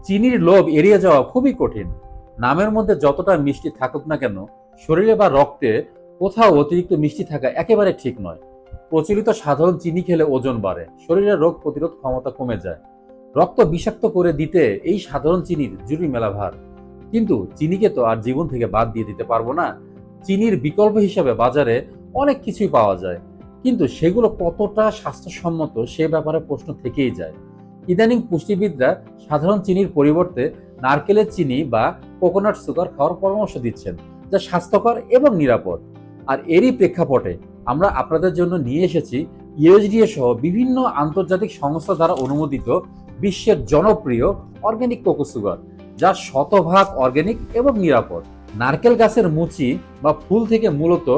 চিনির লোভ এড়িয়ে যাওয়া খুবই কঠিন। নামের মধ্যে যতটা মিষ্টি থাকুক না কেন, শরীরে বা রক্তে কোথাও অতিরিক্ত মিষ্টি থাকা একেবারে ঠিক নয়। প্রচলিত সাধারণ চিনি খেলে ওজন বাড়ে, শরীরের রোগ প্রতিরোধ ক্ষমতা কমে যায়, রক্ত বিষাক্ত করে দিতে এই সাধারণ চিনির জুড়ি মেলা ভার। কিন্তু চিনিকে তো আর জীবন থেকে বাদ দিয়ে দিতে পারবো না। চিনির বিকল্প হিসাবে বাজারে অনেক কিছুই পাওয়া যায়, কিন্তু সেগুলো কতটা স্বাস্থ্যসম্মত সে ব্যাপারে প্রশ্ন থেকেই যায়। ইদানিং পুষ্টিবিদরা সাধারণ চিনির পরিবর্তে নারকেলের চিনি বা কোকোনাট সুগার খাওয়ার পরামর্শ দিচ্ছেন, যা স্বাস্থ্যকর এবং নিরাপদ। আর এরই প্রেক্ষাপটে আমরা আপনাদের জন্য নিয়ে এসেছি ইউএসডিএ সহ বিভিন্ন আন্তর্জাতিক সংস্থা দ্বারা অনুমোদিত বিশ্বের জনপ্রিয় অর্গানিক কোকো সুগার, যা শতভাগ অর্গানিক এবং নিরাপদ। নারকেল গাছের মুচি বা ফুল থেকে মূলত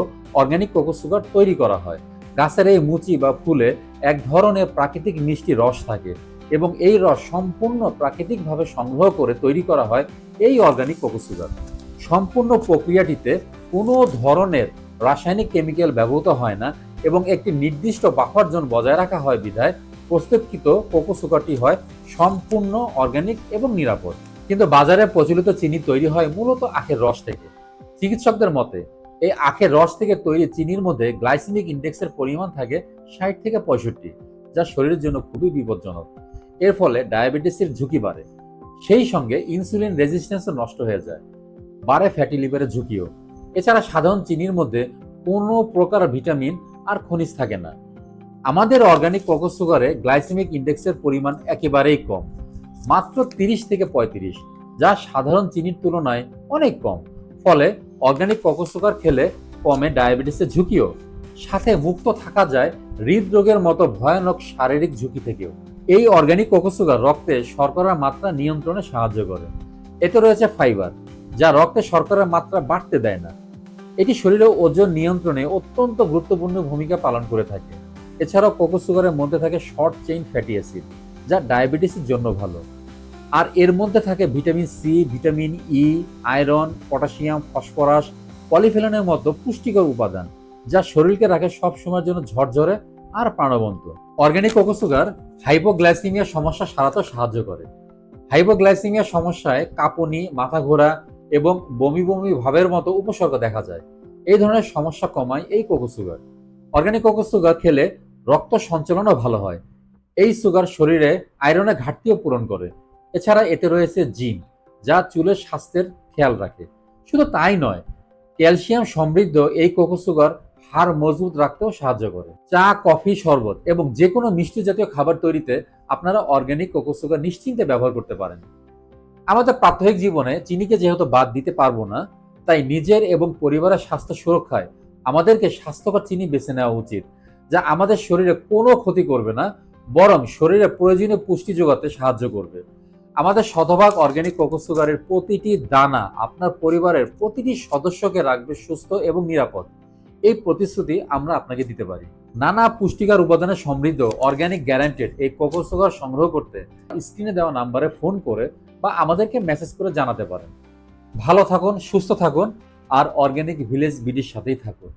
অর্গানিক কোকো সুগার তৈরি করা হয়। গাছের এই মুচি বা ফুলে এক ধরনের প্রাকৃতিক মিষ্টি রস থাকে এবং এই রস সম্পূর্ণ প্রাকৃতিকভাবে সংগ্রহ করে তৈরি করা হয় এই অর্গানিক কোকো সুগার। সম্পূর্ণ প্রক্রিয়াটিতে কোনো ধরনের রাসায়নিক কেমিক্যাল ব্যবহৃত হয় না এবং একটি নির্দিষ্ট বাফার জোন বজায় রাখা হয় বিধায় প্রস্তুতকৃত কোকো সুগারটি হয় সম্পূর্ণ অর্গানিক এবং নিরাপদ। কিন্তু বাজারে প্রচলিত চিনি তৈরি হয় মূলত আখের রস থেকে। চিকিৎসকদের মতে এই আখের রস থেকে তৈরি চিনির মধ্যে গ্লাইসেমিক ইন্ডেক্সের পরিমাণ থাকে 60 থেকে 65, যা শরীরের জন্য খুবই বিপজ্জনক। এর ফলে ডায়াবেটিসের ঝুঁকি বাড়ে, সেই সঙ্গে ইনসুলিন রেজিস্ট্যান্সও নষ্ট হয়ে যায়, বাড়ে ফ্যাটি লিভারের ঝুঁকিও। এছাড়া সাধারণ চিনির মধ্যে কোনো প্রকার ভিটামিন আর খনিজ থাকে না। আমাদের অর্গানিক কোকো সুগারে গ্লাইসেমিক ইন্ডেক্সের পরিমাণ একেবারেই কম, মাত্র 30 থেকে 35, যা সাধারণ চিনির তুলনায় অনেক কম। ফলে অর্গানিক কোকো সুগার খেলে কমে ডায়াবেটিসের ঝুঁকিও, সাথে মুক্ত থাকা যায় হৃদরোগের মতো ভয়ানক শারীরিক ঝুঁকি থেকেও। এই অর্গানিক কোকো সুগার রক্তে শর্করার মাত্রা নিয়ন্ত্রণে সাহায্য করে। এতে রয়েছে ফাইবার, যা রক্তে শর্করার মাত্রা বাড়তে দেয় না। এটি শরীরের ওজন নিয়ন্ত্রণে অত্যন্ত গুরুত্বপূর্ণ ভূমিকা পালন করে থাকে। এছাড়াও কোকো সুগারের মধ্যে থাকে শর্ট চেইন ফ্যাটি অ্যাসিড, যা ডায়াবেটিসের জন্য ভালো। আর এর মধ্যে থাকে vitamin C, vitamin E, iron, potassium, phosphorus, পলিফেনলের মতো পুষ্টিকর উপাদান, যা শরীরকে রাখে সব সময়ের জন্য ঝরঝরে আর প্রাণবন্ত। অর্গানিক কোকো সুগার হাইপোগ্লাইসিমিয়া সমস্যা সারাতেও সাহায্য করে। হাইপোগ্লাইসিমিয়া সমস্যায় কাঁপুনি, মাথা ঘোরা এবং বমি বমি ভাবের মতো উপসর্গ দেখা যায়। এই ধরনের সমস্যা কমায় এই cocoa sugar. Organic cocoa sugar খেলে রক্ত সঞ্চালনও ভালো হয়। এই সুগার শরীরে আয়রনের ঘাটতিও পূরণ করে। এছাড়া এতে রয়েছে জিঙ্ক, যা চুলের স্বাস্থ্যের খেয়াল রাখে। শুধু তাই নয়, ক্যালসিয়াম সমৃদ্ধ এই কোকো সুগার হাড় মজবুত রাখতেও সাহায্য করে। চা, কফি, শরবত এবং যে কোনো মিষ্টি জাতীয় খাবার তৈরিতে আপনারা অর্গানিক কোকো সুগার নিশ্চিন্তে ব্যবহার করতে পারেন। আমাদের প্রাত্যহিক জীবনে চিনিকে যেহেতু বাদ দিতে পারবো না, তাই নিজের এবং পরিবারের স্বাস্থ্য সুরক্ষায় আমাদেরকে স্বাস্থ্যকর চিনি বেছে নেওয়া উচিত, যা আমাদের শরীরে কোনো ক্ষতি করবে না, বরং শরীরে প্রয়োজনীয় পুষ্টি যোগাতে সাহায্য করবে। আমাদের শতভাগ অর্গানিক কোকো সুগারের প্রতিটি দানা আপনার পরিবারের প্রতিটি সদস্যকে রাখবে সুস্থ এবং নিরাপদ। এই প্রতিশ্রুতি আমরা আপনাকে দিতে পারি। নানা পুষ্টিকর উপাদানে সমৃদ্ধ অর্গানিক গ্যারান্টেড এই কোকো সুগার সংগ্রহ করতে স্ক্রিনে দেওয়া নাম্বারে ফোন করে বা আমাদেরকে মেসেজ করে জানাতে পারেন। ভালো থাকুন, সুস্থ থাকুন আর অর্গানিক ভিলেজ বিডির সাথেই থাকুন।